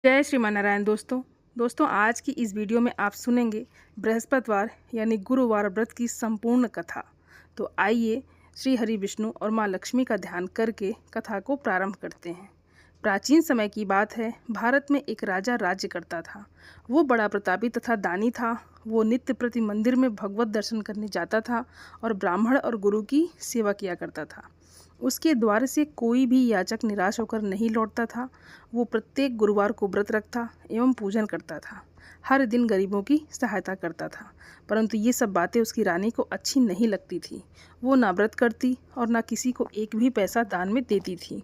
जय श्रीमान नारायण। दोस्तों आज की इस वीडियो में आप सुनेंगे बृहस्पतिवार यानी गुरुवार व्रत की संपूर्ण कथा। तो आइए श्री हरि विष्णु और माँ लक्ष्मी का ध्यान करके कथा को प्रारंभ करते हैं। प्राचीन समय की बात है। भारत में एक राजा राज्य करता था। वो बड़ा प्रतापी तथा दानी था। वो नित्य प्रति मंदिर में भगवत दर्शन करने जाता था और ब्राह्मण और गुरु की सेवा किया करता था। उसके द्वार से कोई भी याचक निराश होकर नहीं लौटता था। वो प्रत्येक गुरुवार को व्रत रखता एवं पूजन करता था। हर दिन गरीबों की सहायता करता था। परंतु ये सब बातें उसकी रानी को अच्छी नहीं लगती थी। वो ना व्रत करती और ना किसी को एक भी पैसा दान में देती थी।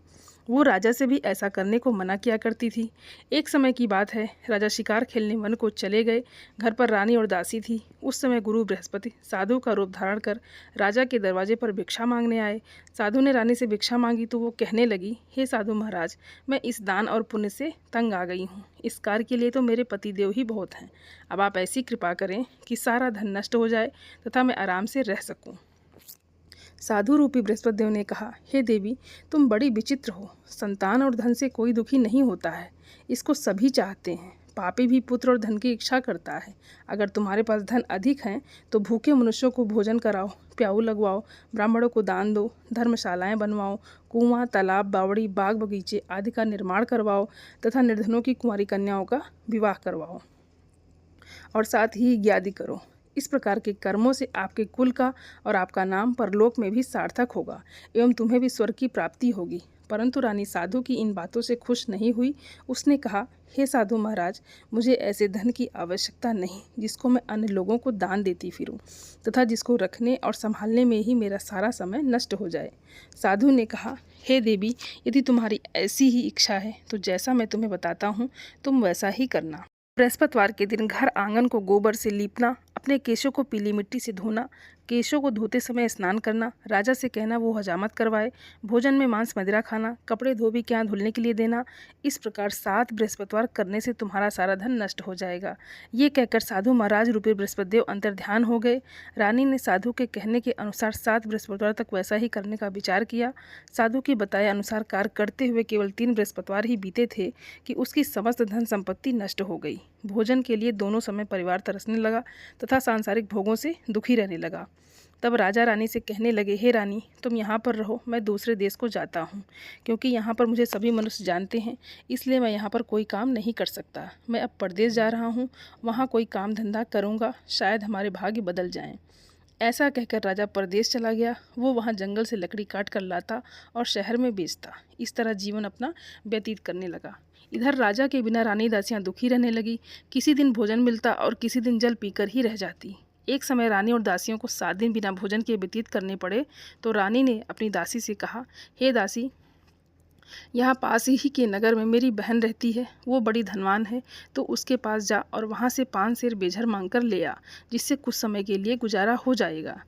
वो राजा से भी ऐसा करने को मना किया करती थी। एक समय की बात है। राजा शिकार खेलने वन को चले गए। घर पर रानी और दासी थी। उस समय गुरु बृहस्पति साधु का रूप धारण कर राजा के दरवाजे पर भिक्षा मांगने आए। साधु ने रानी से भिक्षा मांगी तो वो कहने लगी, हे साधु महाराज, मैं इस दान और पुण्य से तंग आ गई हूँ। इस कार्य के लिए तो मेरे पतिदेव ही बहुत हैं। अब आप ऐसी कृपा करें कि सारा धन नष्ट हो जाए तथा मैं आराम से रह सकूँ। साधु रूपी बृहस्पति देव ने कहा, हे देवी, तुम बड़ी विचित्र हो। संतान और धन से कोई दुखी नहीं होता है। इसको सभी चाहते हैं। पापी भी पुत्र और धन की इच्छा करता है। अगर तुम्हारे पास धन अधिक है तो भूखे मनुष्यों को भोजन कराओ, प्याऊ लगवाओ, ब्राह्मणों को दान दो, धर्मशालाएं बनवाओ, कुआं, तालाब, बावड़ी, बाग बगीचे आदि का निर्माण करवाओ तथा निर्धनों की कुंवारी कन्याओं का विवाह करवाओ और साथ ही यज्ञ आदि करो। इस प्रकार के कर्मों से आपके कुल का और आपका नाम परलोक में भी सार्थक होगा एवं तुम्हें भी स्वर्ग की प्राप्ति होगी। परंतु रानी साधु की इन बातों से खुश नहीं हुई। उसने कहा, हे साधु महाराज, मुझे ऐसे धन की आवश्यकता नहीं जिसको मैं अन्य लोगों को दान देती फिरूं तथा जिसको रखने और संभालने में ही मेरा सारा समय नष्ट हो जाए। साधु ने कहा, हे देवी, यदि तुम्हारी ऐसी ही इच्छा है तो जैसा मैं तुम्हें बताता हूँ तुम वैसा ही करना। बृहस्पतिवार के दिन घर आंगन को गोबर से लीपना, अपने केशों को पीली मिट्टी से धोना, केशों को धोते समय स्नान करना, राजा से कहना वो हजामत करवाए, भोजन में मांस मदिरा खाना, कपड़े धोबी के यहाँ धुलने के लिए देना। इस प्रकार 7 बृहस्पतिवार करने से तुम्हारा सारा धन नष्ट हो जाएगा। ये कहकर साधु महाराज रूपी बृहस्पति देव अंतर्ध्यान हो गए। रानी ने साधु के कहने के अनुसार 7 बृहस्पतिवार तक वैसा ही करने का विचार किया। साधु के बताए अनुसार कार्य करते हुए केवल 3 बृहस्पतिवार ही बीते थे कि उसकी समस्त धन संपत्ति नष्ट हो गई। भोजन के लिए दोनों समय परिवार तरसने लगा तथा सांसारिक भोगों से दुखी रहने लगा। तब राजा रानी से कहने लगे, हे रानी, तुम यहाँ पर रहो, मैं दूसरे देश को जाता हूँ, क्योंकि यहाँ पर मुझे सभी मनुष्य जानते हैं, इसलिए मैं यहाँ पर कोई काम नहीं कर सकता। मैं अब परदेश जा रहा हूँ, वहाँ कोई काम धंधा करूँगा, शायद हमारे भाग्य बदल जाएं। ऐसा कहकर राजा परदेश चला गया। वो वहाँ जंगल से लकड़ी काट कर लाता और शहर में बेचता। इस तरह जीवन अपना व्यतीत करने लगा। इधर राजा के बिना रानी दासियां दुखी रहने लगी। किसी दिन भोजन मिलता और किसी दिन जल पीकर ही रह जाती। एक समय रानी और दासियों को 7 दिन बिना भोजन के व्यतीत करने पड़े तो रानी ने अपनी दासी से कहा, हे दासी, यहाँ पास ही के नगर में मेरी बहन रहती है। वो बड़ी धनवान है, तो उसके पास जा और वहाँ से 5 सेर बेझर मांग कर ले आ, जिससे कुछ समय के लिए गुजारा हो जाएगा।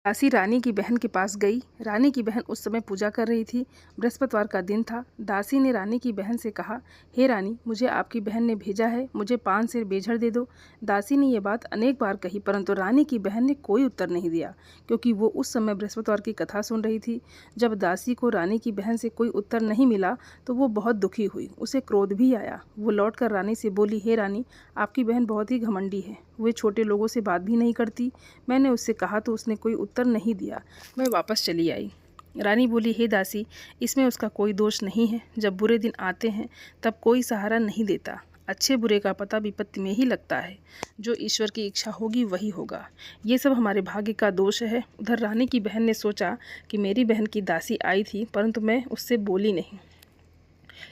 दासी रानी की बहन के पास गई। रानी की बहन उस समय पूजा कर रही थी। बृहस्पतिवार का दिन था। दासी ने रानी की बहन से कहा, हे रानी, मुझे आपकी बहन ने भेजा है, मुझे 5 सेर बेझर दे दो। दासी ने यह बात अनेक बार कही, परंतु रानी की बहन ने कोई उत्तर नहीं दिया, क्योंकि वो उस समय बृहस्पतिवार की कथा सुन रही थी। जब दासी को रानी की बहन से कोई उत्तर नहीं मिला तो वो बहुत दुखी हुई। उसे क्रोध भी आया। वो लौट कर रानी से बोली, हे रानी, आपकी बहन बहुत ही घमंडी है। वे छोटे लोगों से बात भी नहीं करती। मैंने उससे कहा तो उसने कोई उत्तर नहीं दिया। मैं वापस चली आई। रानी बोली, हे दासी, इसमें उसका कोई दोष नहीं है। जब बुरे दिन आते हैं तब कोई सहारा नहीं देता। अच्छे बुरे का पता विपत्ति में ही लगता है। जो ईश्वर की इच्छा होगी वही होगा। ये सब हमारे भाग्य का दोष है। उधर रानी की बहन ने सोचा कि मेरी बहन की दासी आई थी, परंतु मैं उससे बोली नहीं,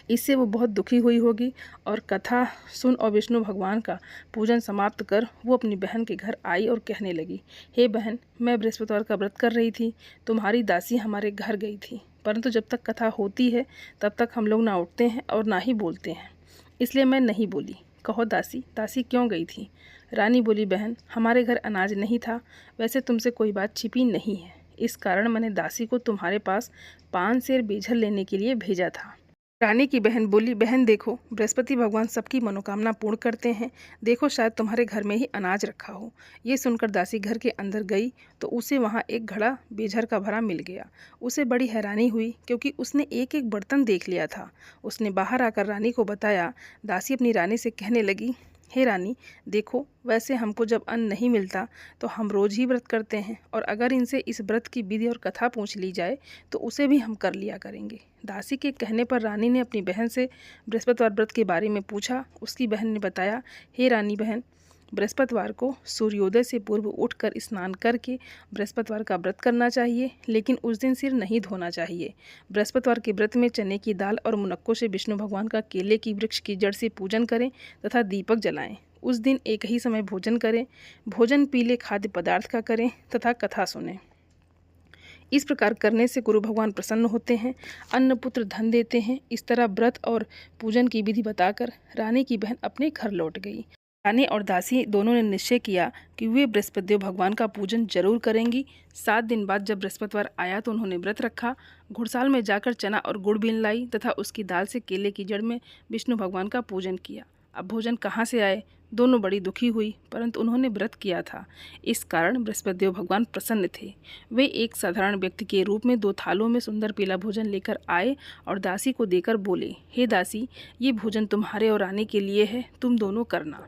इससे वो बहुत दुखी हुई होगी। और कथा सुन और विष्णु भगवान का पूजन समाप्त कर वो अपनी बहन के घर आई और कहने लगी, हे बहन, मैं बृहस्पतिवार का व्रत कर रही थी। तुम्हारी दासी हमारे घर गई थी, परंतु जब तक कथा होती है तब तक हम लोग ना उठते हैं और ना ही बोलते हैं, इसलिए मैं नहीं बोली। कहो दासी, दासी क्यों गई थी? रानी बोली, बहन, हमारे घर अनाज नहीं था। वैसे तुमसे कोई बात छिपी नहीं है, इस कारण मैंने दासी को तुम्हारे पास 5 सेर बेझर लेने के लिए भेजा था। रानी की बहन बोली, बहन देखो, बृहस्पति भगवान सबकी मनोकामना पूर्ण करते हैं। देखो, शायद तुम्हारे घर में ही अनाज रखा हो। ये सुनकर दासी घर के अंदर गई तो उसे वहाँ एक घड़ा बेझर का भरा मिल गया। उसे बड़ी हैरानी हुई क्योंकि उसने एक एक बर्तन देख लिया था। उसने बाहर आकर रानी को बताया। दासी अपनी रानी से कहने लगी, हे रानी, देखो, वैसे हमको जब अन्न नहीं मिलता तो हम रोज़ ही व्रत करते हैं, और अगर इनसे इस व्रत की विधि और कथा पूछ ली जाए तो उसे भी हम कर लिया करेंगे। दासी के कहने पर रानी ने अपनी बहन से बृहस्पतिवार व्रत के बारे में पूछा। उसकी बहन ने बताया, हे रानी बहन, बृहस्पतिवार को सूर्योदय से पूर्व उठकर स्नान करके बृहस्पतिवार का व्रत करना चाहिए, लेकिन उस दिन सिर नहीं धोना चाहिए। बृहस्पतिवार के व्रत में चने की दाल और मुनक्कों से विष्णु भगवान का केले की वृक्ष की जड़ से पूजन करें तथा दीपक जलाएं। उस दिन एक ही समय भोजन करें। भोजन पीले खाद्य पदार्थ का करें तथा कथा सुनें। इस प्रकार करने से गुरु भगवान प्रसन्न होते हैं, अन्न पुत्र धन देते हैं। इस तरह व्रत और पूजन की विधि बताकर रानी की बहन अपने घर लौट गई। रानी और दासी दोनों ने निश्चय किया कि वे बृहस्पतिदेव भगवान का पूजन जरूर करेंगी। 7 दिन बाद जब बृहस्पतिवार आया तो उन्होंने व्रत रखा। घुड़साल में जाकर चना और गुड़ बीन लाई तथा उसकी दाल से केले की जड़ में विष्णु भगवान का पूजन किया। अब भोजन कहाँ से आए? दोनों बड़ी दुखी हुई, परंतु उन्होंने व्रत किया था, इस कारण बृहस्पतिदेव भगवान प्रसन्न थे। वे एक साधारण व्यक्ति के रूप में 2 थालों में सुंदर पीला भोजन लेकर आए और दासी को देकर बोले, हे दासी, ये भोजन तुम्हारे और रानी के लिए है, तुम दोनों करना।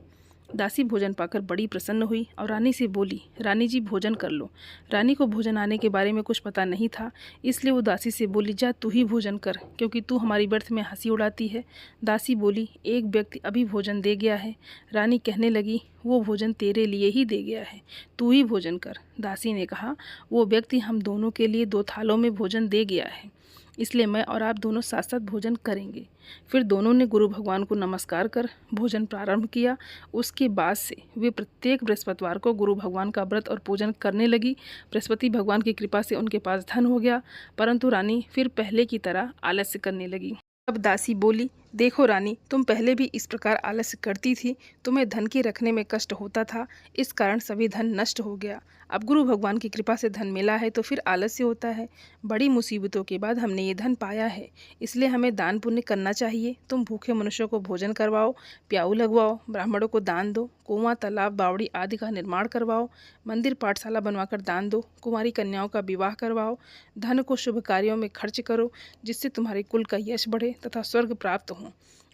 दासी भोजन पाकर बड़ी प्रसन्न हुई और रानी से बोली, रानी जी भोजन कर लो। रानी को भोजन आने के बारे में कुछ पता नहीं था, इसलिए वो दासी से बोली, जा तू ही भोजन कर, क्योंकि तू हमारी व्यर्थ में हंसी उड़ाती है। दासी बोली, एक व्यक्ति अभी भोजन दे गया है। रानी कहने लगी, वो भोजन तेरे लिए ही दे गया है, तू ही भोजन कर। दासी ने कहा, वो व्यक्ति हम दोनों के लिए 2 थालों में भोजन दे गया है, इसलिए मैं और आप दोनों साथ साथ भोजन करेंगे। फिर दोनों ने गुरु भगवान को नमस्कार कर भोजन प्रारंभ किया। उसके बाद से वे प्रत्येक बृहस्पतिवार को गुरु भगवान का व्रत और पूजन करने लगी। बृहस्पति भगवान की कृपा से उनके पास धन हो गया, परंतु रानी फिर पहले की तरह आलस्य करने लगी। अब दासी बोली, देखो रानी, तुम पहले भी इस प्रकार आलस्य करती थी, तुम्हें धन के रखने में कष्ट होता था, इस कारण सभी धन नष्ट हो गया। अब गुरु भगवान की कृपा से धन मिला है तो फिर आलस्य होता है। बड़ी मुसीबतों के बाद हमने ये धन पाया है, इसलिए हमें दान पुण्य करना चाहिए। तुम भूखे मनुष्यों को भोजन करवाओ, प्याऊ लगवाओ, ब्राह्मणों को दान दो, कुआं, तालाब, बावड़ी आदि का निर्माण करवाओ, मंदिर पाठशाला बनवाकर दान दो, कुंवारी कन्याओं का विवाह करवाओ, धन को शुभ कार्यों में खर्च करो, जिससे तुम्हारे कुल का यश बढ़े तथा स्वर्ग प्राप्त हो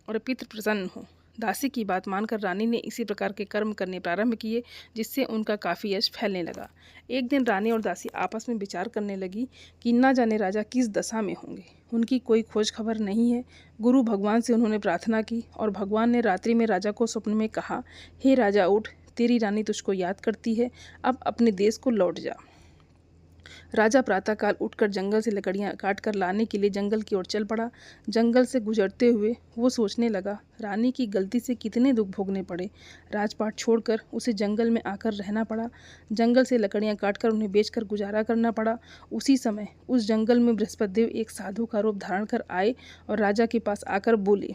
और पितृ प्रसन्न हो। दासी की बात मानकर रानी ने इसी प्रकार के कर्म करने प्रारंभ किए, जिससे उनका काफ़ी यश फैलने लगा। एक दिन रानी और दासी आपस में विचार करने लगी कि न जाने राजा किस दशा में होंगे। उनकी कोई खोज खबर नहीं है। गुरु भगवान से उन्होंने प्रार्थना की और भगवान ने रात्रि में राजा को स्वप्न में कहा, हे राजा उठ, तेरी रानी तुझको याद करती है, अब अपने देश को लौट जा। राजा प्रातःकाल उठकर जंगल से लकड़ियां काटकर लाने के लिए जंगल की ओर चल पड़ा। जंगल से गुजरते हुए वो सोचने लगा, रानी की गलती से कितने दुख भोगने पड़े। राजपाट छोड़कर उसे जंगल में आकर रहना पड़ा। जंगल से लकड़ियां काटकर उन्हें बेचकर गुजारा करना पड़ा। उसी समय उस जंगल में बृहस्पतिदेव एक साधु का रूप धारण कर आए और राजा के पास आकर बोले,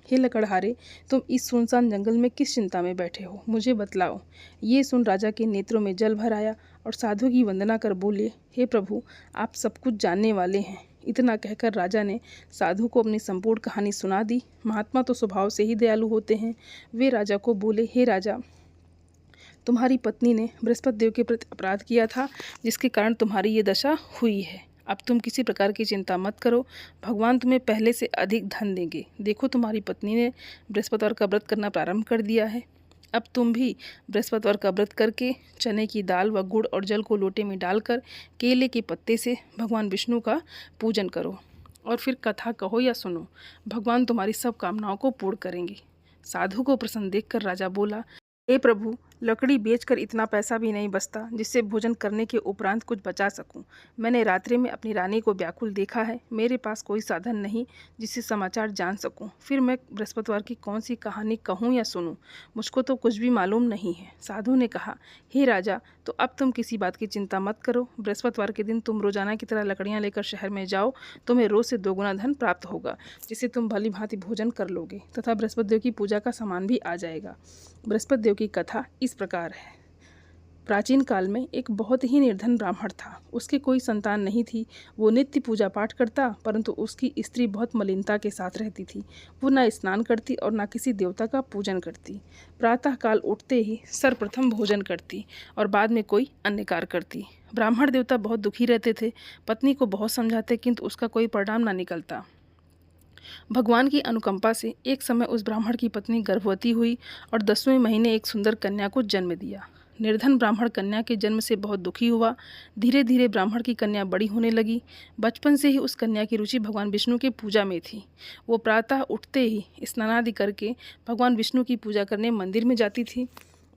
हे लकड़हारे, तुम इस सुनसान जंगल में किस चिंता में बैठे हो, मुझे बतलाओ। ये सुन राजा के नेत्रों में जल भर आया और साधु की वंदना कर बोले, हे प्रभु, आप सब कुछ जानने वाले हैं। इतना कहकर राजा ने साधु को अपनी संपूर्ण कहानी सुना दी। महात्मा तो स्वभाव से ही दयालु होते हैं। वे राजा को बोले, हे राजा, तुम्हारी पत्नी ने बृहस्पति देव के प्रति अपराध किया था, जिसके कारण तुम्हारी ये दशा हुई है। अब तुम किसी प्रकार की चिंता मत करो, भगवान तुम्हें पहले से अधिक धन देंगे। देखो, तुम्हारी पत्नी ने बृहस्पतिवार का व्रत करना प्रारंभ कर दिया है। अब तुम भी बृहस्पतिवार का व्रत करके चने की दाल व गुड़ और जल को लोटे में डालकर केले के पत्ते से भगवान विष्णु का पूजन करो और फिर कथा कहो या सुनो। भगवान तुम्हारी सब कामनाओं को पूर्ण करेंगे। साधु को प्रसन्न देखकर राजा बोला, हे प्रभु, लकड़ी बेचकर इतना पैसा भी नहीं बचता जिससे भोजन करने के उपरांत कुछ बचा सकूं। मैंने रात्रि में अपनी रानी को व्याकुल देखा है। मेरे पास कोई साधन नहीं जिससे समाचार जान सकूं। फिर मैं बृहस्पतिवार की कौन सी कहानी कहूं या सुनूं, मुझको तो कुछ भी मालूम नहीं है। साधु ने कहा, हे राजा, तो अब तुम किसी बात की चिंता मत करो। बृहस्पतिवार के दिन तुम रोजाना की तरह लकड़ियाँ लेकर शहर में जाओ। तुम्हें रोज से 2 गुना धन प्राप्त होगा, जिससे तुम भली भांति भोजन कर लोगे तथा बृहस्पति देव की पूजा का सामान भी आ जाएगा। बृहस्पति देव की कथा इस प्रकार है। प्राचीन काल में एक बहुत ही निर्धन ब्राह्मण था। उसके कोई संतान नहीं थी। वो नित्य पूजा पाठ करता, परंतु उसकी स्त्री बहुत मलिनता के साथ रहती थी। वो न स्नान करती और न किसी देवता का पूजन करती। प्रातः काल उठते ही सर्वप्रथम भोजन करती और बाद में कोई अन्य कार्य करती। ब्राह्मण देवता बहुत दुखी रहते थे। पत्नी को बहुत समझाते, किंतु उसका कोई परिणाम न निकलता। भगवान की अनुकंपा से एक समय उस ब्राह्मण की पत्नी गर्भवती हुई और 10वें महीने एक सुंदर कन्या को जन्म दिया। निर्धन ब्राह्मण कन्या के जन्म से बहुत दुखी हुआ। धीरे धीरे ब्राह्मण की कन्या बड़ी होने लगी। बचपन से ही उस कन्या की रुचि भगवान विष्णु की पूजा में थी। वो प्रातः उठते ही स्नानादि करके भगवान विष्णु की पूजा करने मंदिर में जाती थी।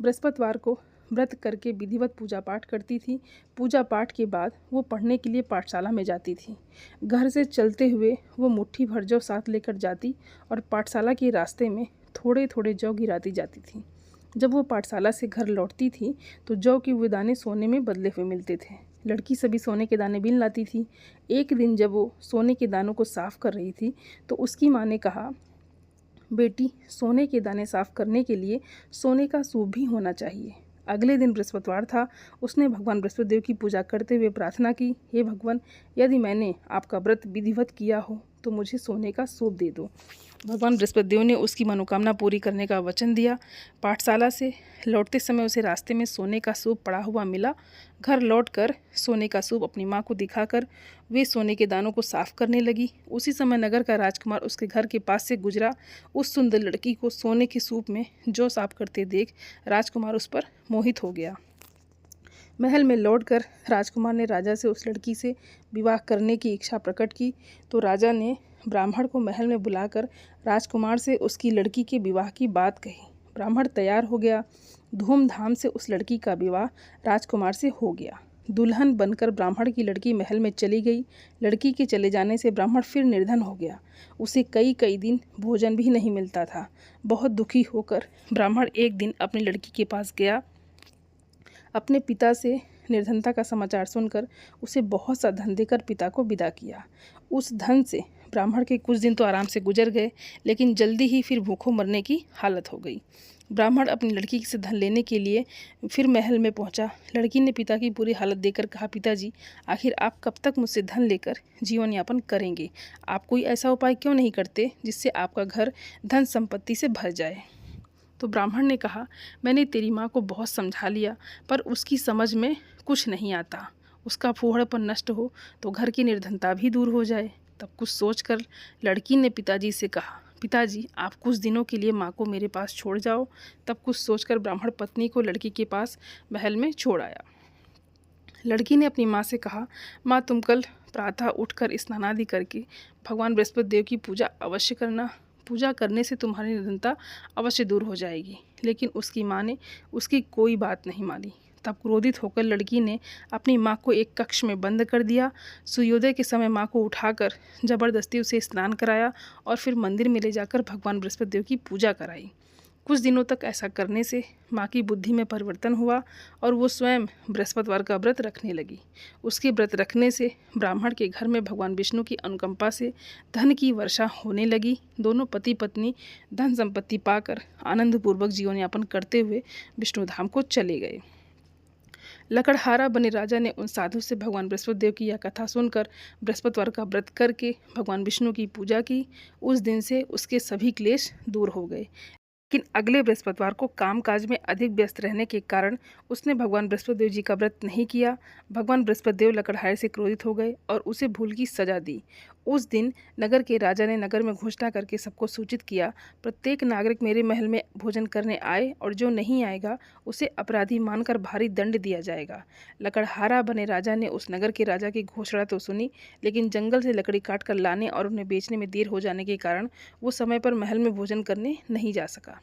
बृहस्पतिवार को व्रत करके विधिवत पूजा पाठ करती थी। पूजा पाठ के बाद वो पढ़ने के लिए पाठशाला में जाती थी। घर से चलते हुए वो मुट्ठी भर जौ साथ लेकर जाती और पाठशाला के रास्ते में थोड़े थोड़े जौ गिराती जाती थी। जब वो पाठशाला से घर लौटती थी तो जौ के वे दाने सोने में बदले हुए मिलते थे। लड़की सभी सोने के दाने बीन लाती थी। एक दिन जब वो सोने के दानों को साफ कर रही थी तो उसकी माँ ने कहा, बेटी, सोने के दाने साफ करने के लिए सोने का सूप भी होना चाहिए। अगले दिन बृहस्पतिवार था। उसने भगवान बृहस्पति देव की पूजा करते हुए प्रार्थना की, हे भगवान, यदि मैंने आपका व्रत विधिवत किया हो तो मुझे सोने का सूप दे दो। भगवान बृहस्पति देव ने उसकी मनोकामना पूरी करने का वचन दिया। पाठशाला से लौटते समय उसे रास्ते में सोने का सूप पड़ा हुआ मिला। घर लौटकर सोने का सूप अपनी माँ को दिखाकर वे सोने के दानों को साफ करने लगी। उसी समय नगर का राजकुमार उसके घर के पास से गुजरा। उस सुंदर लड़की को सोने के सूप में जौ साफ करते देख राजकुमार उस पर मोहित हो गया। महल में लौटकर राजकुमार ने राजा से उस लड़की से विवाह करने की इच्छा प्रकट की। तो राजा ने ब्राह्मण को महल में बुलाकर राजकुमार से उसकी लड़की के विवाह की बात कही। ब्राह्मण तैयार हो गया। धूमधाम से उस लड़की का विवाह राजकुमार से हो गया। दुल्हन बनकर ब्राह्मण की लड़की महल में चली गई। लड़की के चले जाने से ब्राह्मण फिर निर्धन हो गया। उसे कई कई दिन भोजन भी नहीं मिलता था। बहुत दुखी होकर ब्राह्मण एक दिन अपनी लड़की के पास गया। अपने पिता से निर्धनता का समाचार सुनकर उसे बहुत सा धन देकर पिता को विदा किया। उस धन से ब्राह्मण के कुछ दिन तो आराम से गुजर गए, लेकिन जल्दी ही फिर भूखों मरने की हालत हो गई। ब्राह्मण अपनी लड़की से धन लेने के लिए फिर महल में पहुंचा। लड़की ने पिता की बुरी हालत देखकर कहा, पिताजी, आखिर आप कब तक मुझसे धन लेकर जीवन यापन करेंगे? आप कोई ऐसा उपाय क्यों नहीं करते जिससे आपका घर धन संपत्ति से भर जाए? तो ब्राह्मण ने कहा, मैंने तेरी माँ को बहुत समझा लिया, पर उसकी समझ में कुछ नहीं आता। उसका फूहड़पन नष्ट हो तो घर की निर्धनता भी दूर हो जाए। तब कुछ सोचकर लड़की ने पिताजी से कहा, पिताजी, आप कुछ दिनों के लिए माँ को मेरे पास छोड़ जाओ। तब कुछ सोचकर ब्राह्मण पत्नी को लड़की के पास महल में छोड़ आया। लड़की ने अपनी माँ से कहा, माँ, तुम कल प्रातः उठकर स्नानादि करके भगवान बृहस्पति देव की पूजा अवश्य करना। पूजा करने से तुम्हारी निर्धनता अवश्य दूर हो जाएगी। लेकिन उसकी माँ ने उसकी कोई बात नहीं मानी। तब क्रोधित होकर लड़की ने अपनी माँ को एक कक्ष में बंद कर दिया। सूर्योदय के समय माँ को उठाकर जबरदस्ती उसे स्नान कराया और फिर मंदिर में ले जाकर भगवान बृहस्पति देव की पूजा कराई। कुछ दिनों तक ऐसा करने से माँ की बुद्धि में परिवर्तन हुआ और वो स्वयं बृहस्पतिवार का व्रत रखने लगी। उसके व्रत रखने से ब्राह्मण के घर में भगवान विष्णु की अनुकंपा से धन की वर्षा होने लगी। दोनों पति पत्नी धन संपत्ति पाकर आनंदपूर्वक जीवन यापन करते हुए विष्णु धाम को चले गए। लकड़हारा बने राजा ने उन साधु से भगवान बृहस्पति देव की यह कथा सुनकर बृहस्पतिवार का व्रत करके भगवान विष्णु की पूजा की। उस दिन से उसके सभी क्लेश दूर हो गए। लेकिन अगले बृहस्पतिवार को कामकाज में अधिक व्यस्त रहने के कारण उसने भगवान बृहस्पति देव जी का व्रत नहीं किया। भगवान बृहस्पति देव लकड़हारे से क्रोधित हो गए और उसे भूल की सजा दी। उस दिन नगर के राजा ने नगर में घोषणा करके सबको सूचित किया, प्रत्येक नागरिक मेरे महल में भोजन करने आए और जो नहीं आएगा उसे अपराधी मानकर भारी दंड दिया जाएगा। लकड़हारा बने राजा ने उस नगर के राजा की घोषणा तो सुनी, लेकिन जंगल से लकड़ी काट कर लाने और उन्हें बेचने में देर हो जाने के कारण वो समय पर महल में भोजन करने नहीं जा सका।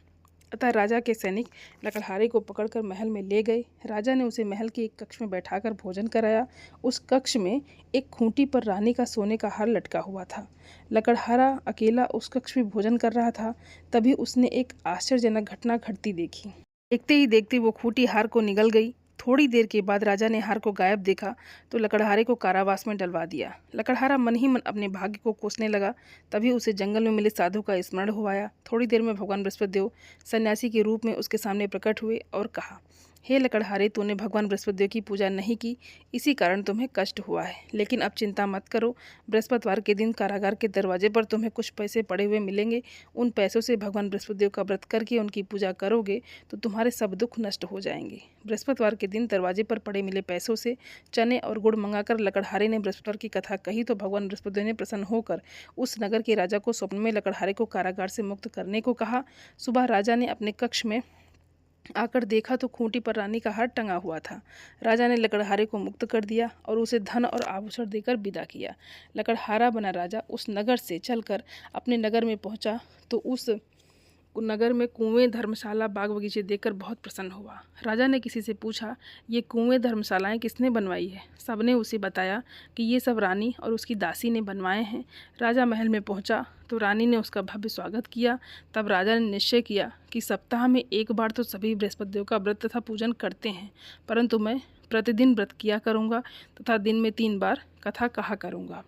अतः राजा के सैनिक लकड़हारे को पकड़कर महल में ले गए। राजा ने उसे महल के एक कक्ष में बैठाकर भोजन कराया। उस कक्ष में एक खूंटी पर रानी का सोने का हार लटका हुआ था। लकड़हारा अकेला उस कक्ष में भोजन कर रहा था। तभी उसने एक आश्चर्यजनक घटना घटती देखी। देखते ही देखते वो खूंटी हार को निगल गई। थोड़ी देर के बाद राजा ने हार को गायब देखा तो लकड़हारे को कारावास में डलवा दिया। लकड़हारा मन ही मन अपने भाग्य को कोसने लगा। तभी उसे जंगल में मिले साधु का स्मरण हो आया। थोड़ी देर में भगवान बृहस्पति देव सन्यासी के रूप में उसके सामने प्रकट हुए और कहा, हे लकड़हारे, तूने भगवान बृहस्पतिदेव की पूजा नहीं की, इसी कारण तुम्हें कष्ट हुआ है। लेकिन अब चिंता मत करो, बृहस्पतिवार के दिन कारागार के दरवाजे पर तुम्हें कुछ पैसे पड़े हुए मिलेंगे। उन पैसों से भगवान बृहस्पतिदेव का व्रत करके उनकी पूजा करोगे तो तुम्हारे सब दुख नष्ट हो जाएंगे। बृहस्पतिवार के दिन दरवाजे पर पड़े मिले पैसों से चने और गुड़ मंगाकर लकड़हारे ने बृहस्पतिवार की कथा कही तो भगवान बृहस्पतिदेव ने प्रसन्न होकर उस नगर के राजा को स्वप्न में लकड़हारे को कारागार से मुक्त करने को कहा। सुबह राजा ने अपने कक्ष में आकर देखा तो खूंटी पर रानी का हार टंगा हुआ था। राजा ने लकड़हारे को मुक्त कर दिया और उसे धन और आभूषण देकर विदा किया। लकड़हारा बना राजा उस नगर से चलकर अपने नगर में पहुंचा तो उस नगर में कुएं, धर्मशाला, बाग बगीचे देखकर बहुत प्रसन्न हुआ। राजा ने किसी से पूछा, ये कुएं, धर्मशालाएं किसने बनवाई है? सबने उसे बताया कि ये सब रानी और उसकी दासी ने बनवाए हैं। राजा महल में पहुंचा तो रानी ने उसका भव्य स्वागत किया। तब राजा ने निश्चय किया कि सप्ताह में एक बार तो सभी बृहस्पतिदेव का व्रत तथा पूजन करते हैं, परंतु मैं प्रतिदिन व्रत किया करूँगा तथा दिन में 3 बार कथा कहा करूँगा।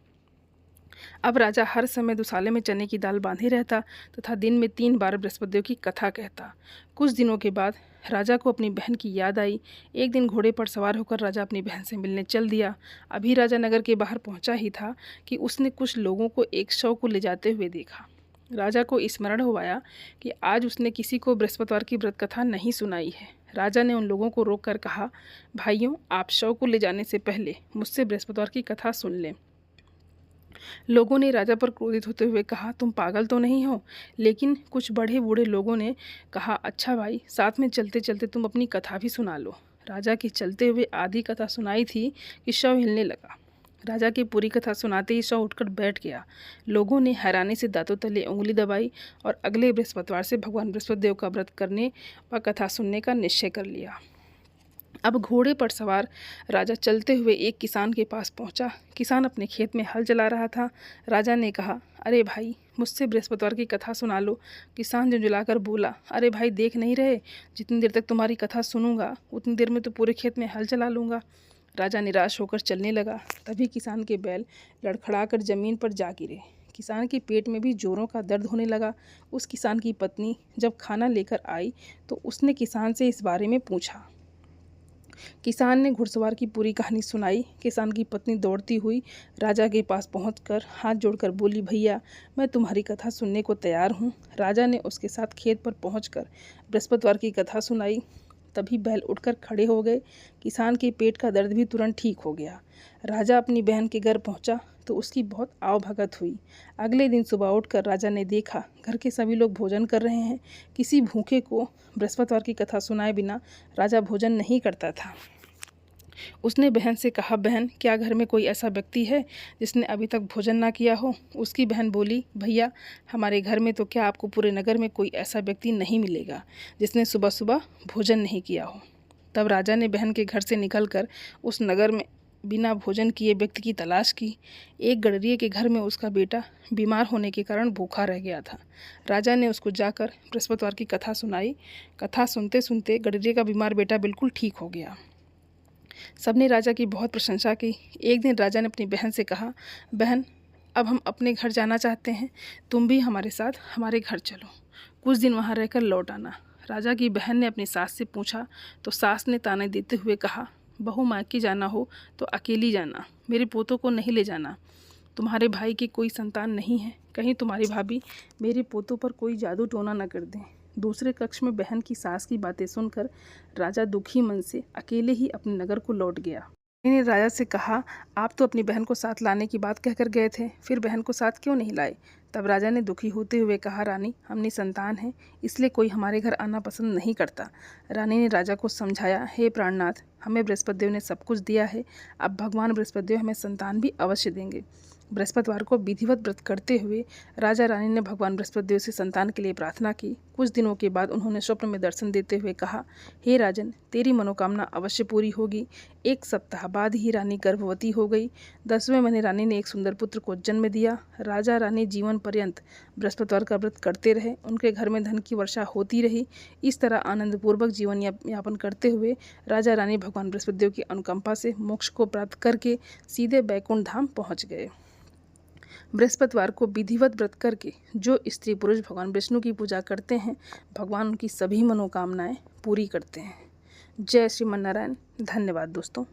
अब राजा हर समय दुसाले में चने की दाल बांधे रहता तथा दिन में 3 बार बृहस्पतिदेव की कथा कहता। कुछ दिनों के बाद राजा को अपनी बहन की याद आई। एक दिन घोड़े पर सवार होकर राजा अपनी बहन से मिलने चल दिया। अभी राजा नगर के बाहर पहुंचा ही था कि उसने कुछ लोगों को एक शव को ले जाते हुए देखा। राजा को स्मरण हो आया कि आज उसने किसी को बृहस्पतिवार की व्रत कथा नहीं सुनाई है। राजा ने उन लोगों को रोक कर कहा, भाइयों, आप शव को ले जाने से पहले मुझसे बृहस्पतिवार की कथा सुन लें। लोगों ने राजा पर क्रोधित होते हुए कहा, तुम पागल तो नहीं हो? लेकिन कुछ बड़े बूढ़े लोगों ने कहा, अच्छा भाई, साथ में चलते चलते तुम अपनी कथा भी सुना लो। राजा की चलते हुए आधी कथा सुनाई थी कि शव हिलने लगा। राजा की पूरी कथा सुनाते ही शव उठकर बैठ गया। लोगों ने हैरानी से दांतों तले उंगली दबाई और अगले बृहस्पतिवार से भगवान बृहस्पतिदेव का व्रत करने व कथा सुनने का निश्चय कर लिया। अब घोड़े पर सवार राजा चलते हुए एक किसान के पास पहुंचा। किसान अपने खेत में हल चला रहा था। राजा ने कहा, अरे भाई, मुझसे बृहस्पतिवार की कथा सुना लो। किसान झुंझुलाकर बोला, अरे भाई, देख नहीं रहे, जितनी देर तक तुम्हारी कथा सुनूंगा उतनी देर में तो पूरे खेत में हल चला लूँगा। राजा निराश होकर चलने लगा। तभी किसान के बैल लड़खड़ाकर जमीन पर जा गिरे। किसान के पेट में भी जोरों का दर्द होने लगा। उस किसान की पत्नी जब खाना लेकर आई तो उसने किसान से इस बारे में पूछा। किसान ने घुड़सवार की पूरी कहानी सुनाई। किसान की पत्नी दौड़ती हुई राजा के पास पहुंचकर हाथ जोड़कर बोली, भैया, मैं तुम्हारी कथा सुनने को तैयार हूं। राजा ने उसके साथ खेत पर पहुंचकर बृहस्पतिवार की कथा सुनाई। तभी बैल उठकर खड़े हो गए। किसान के पेट का दर्द भी तुरंत ठीक हो गया। राजा अपनी बहन के घर पहुंचा तो उसकी बहुत आवभगत हुई। अगले दिन सुबह उठकर राजा ने देखा घर के सभी लोग भोजन कर रहे हैं। किसी भूखे को बृहस्पतिवार की कथा सुनाए बिना राजा भोजन नहीं करता था। उसने बहन से कहा, बहन, क्या घर में कोई ऐसा व्यक्ति है जिसने अभी तक भोजन ना किया हो? उसकी बहन बोली, भैया, हमारे घर में तो क्या, आपको पूरे नगर में कोई ऐसा व्यक्ति नहीं मिलेगा जिसने सुबह सुबह भोजन नहीं किया हो। तब राजा ने बहन के घर से निकलकर उस नगर में बिना भोजन किए व्यक्ति की तलाश की। एक गडरिये के घर में उसका बेटा बीमार होने के कारण भूखा रह गया था। राजा ने उसको जाकर बृहस्पतिवार की कथा सुनाई। कथा सुनते सुनते गडरिये का बीमार बेटा बिल्कुल ठीक हो गया। सबने राजा की बहुत प्रशंसा की। एक दिन राजा ने अपनी बहन से कहा, बहन, अब हम अपने घर जाना चाहते हैं, तुम भी हमारे साथ हमारे घर चलो, कुछ दिन वहाँ रहकर लौट आना। राजा की बहन ने अपनी सास से पूछा तो सास ने ताने देते हुए कहा, बहू मायके जाना हो तो अकेली जाना, मेरे पोतों को नहीं ले जाना। तुम्हारे भाई की कोई संतान नहीं है, कहीं तुम्हारी भाभी मेरे पोतों पर कोई जादू टोना न कर दें। दूसरे कक्ष में बहन की सास की बातें सुनकर राजा दुखी मन से अकेले ही अपने नगर को लौट गया। रानी ने राजा से कहा, आप तो अपनी बहन को साथ लाने की बात कहकर गए थे, फिर बहन को साथ क्यों नहीं लाए? तब राजा ने दुखी होते हुए कहा, रानी, हम निसंतान हैं, इसलिए कोई हमारे घर आना पसंद नहीं करता। रानी ने राजा को समझाया, हे प्राणनाथ, हमें बृहस्पतिदेव ने सब कुछ दिया है, अब भगवान बृहस्पतिदेव हमें संतान भी अवश्य देंगे। बृहस्पतिवार को विधिवत व्रत करते हुए राजा रानी ने भगवान बृहस्पतिदेव से संतान के लिए प्रार्थना की। कुछ दिनों के बाद उन्होंने स्वप्न में दर्शन देते हुए कहा, हे राजन, तेरी मनोकामना अवश्य पूरी होगी। 1 सप्ताह बाद ही रानी गर्भवती हो गई। 10वें महीने रानी ने एक सुंदर पुत्र को जन्म दिया। राजा रानी जीवन पर्यंत बृहस्पतिवार का व्रत करते रहे। उनके घर में धन की वर्षा होती रही। इस तरह आनंदपूर्वक जीवन यापन करते हुए राजा रानी भगवान बृहस्पतिदेव की अनुकंपा से मोक्ष को प्राप्त करके सीधे बैकुंठ धाम पहुँच गए। बृहस्पतिवार को विधिवत व्रत करके जो स्त्री पुरुष भगवान विष्णु की पूजा करते हैं, भगवान उनकी सभी मनोकामनाएं पूरी करते हैं। जय श्रीमन नारायण। धन्यवाद दोस्तों।